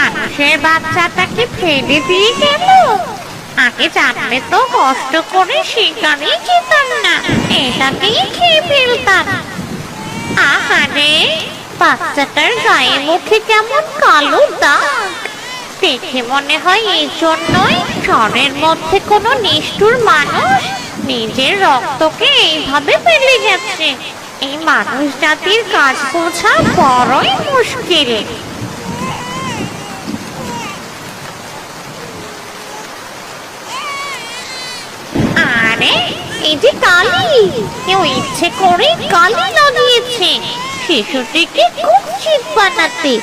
মানুষের বাচ্চাটাকে ফেলে দিয়ে গেল। আগে জানলে তো কষ্ট করে শিকারই যেতাম না, এটাকেই খেয়ে ফেলতাম। আহারে, বাচ্চাটার গায়ে মুখে কেমন কালো দাগ। দেখে মনে হয় এই জন্যই শহরের মধ্যে কোনো নিষ্ঠুর মানুষ নিজের রক্তকে এইভাবে ফেলে গেছে। এই মানুষ জাতির কাজ বোঝা বড়ই মুশকিল। আরে, এই যে কালি, কেউ ইচ্ছে করে কালি লাগিয়েছে শিশুটিকে কুৎসিত বানাতে।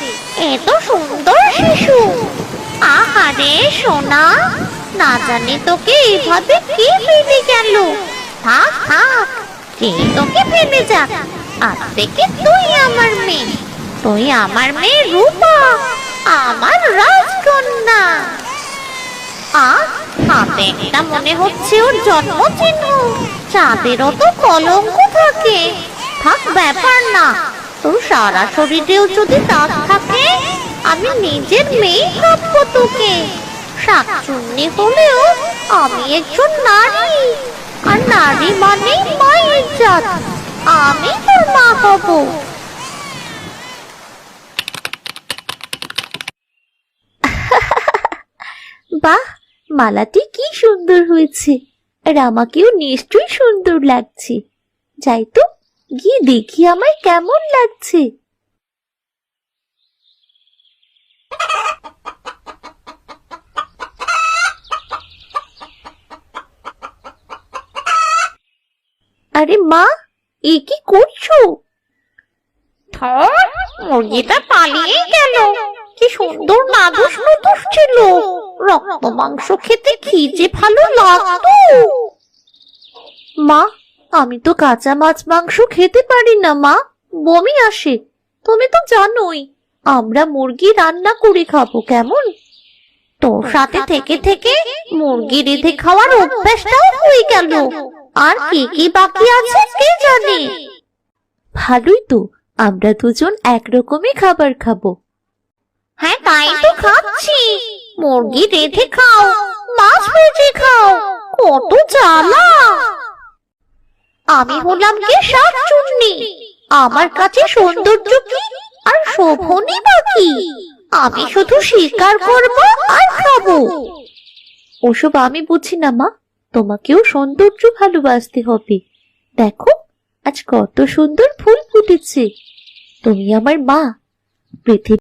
এত সুন্দর শিশু। আহারে সোনা, না জানি তোকে এইভাবে কে ফেলে গেল। থাক থাক, কে তোকে ফেলে যাক, আজ থেকে তুই আমার মেয়ে। তুই আমার মেয়ে রূপা, আমার রাজকন্যা। হাতে একটা মনে হচ্ছে ওর জন্মচিহ্ন। চাঁদেরও তো কলঙ্ক থাকে। থাক, ব্যাপার না। তোর সারা শরীরেও যদি দাগ থাকে, আমি নিজের মেয়ে ভাববো তোকে। শাকচুন্নি হলেও আমি একজন নারী, আর নারী মানে মায়ের জাত। আমি তোর মা হব। বাহ, মালাটি কি সুন্দর হয়েছে, আর আমাকেও নিশ্চয়ই সুন্দর লাগছে। যাই তো, গিয়ে দেখি আমায় কেমন লাগছে। আরে মা, এ কি করছো? ধর, মুরগিটা পালিয়ে গেল। কি সুন্দর নাদুস নুদুস ছিল। রক্ত মাংস খেতে কি যে ভালো লাগতো। মা, আমি তো কাঁচা মাছ মাংস খেতে পারি না মা, বমি আসে। তুমি তো জানোই আমরা মুরগি রান্না করে খাবো। কেমন? তোর সাথে থেকে থেকে মুরগি রেঁধে খাওয়ার অভ্যাসটাও হয়ে গেল। আর কি কি বাকি আছে কে জানে। ভালোই তো, আমরা দুজন একরকমই খাবার খাবো। হ্যাঁ, তাই তো খাচ্ছি। মুরগি রেঁধে খাও, মাছ ভেজে খাও, কত জ্বালা। আমি হলাম কি শাকচুন্নি। আমার কাছে সৌন্দর্য কি আর শোভনই বাকি। আমি শুধু শিকার করব আর খাবো। ওসব আমি বুঝি না মা, তোমাকেও সৌন্দর্য ভালোবাসতে হবে। দেখো, আজ কত সুন্দর ফুল ফুটেছে। তুমি আমার মা। পৃথিবী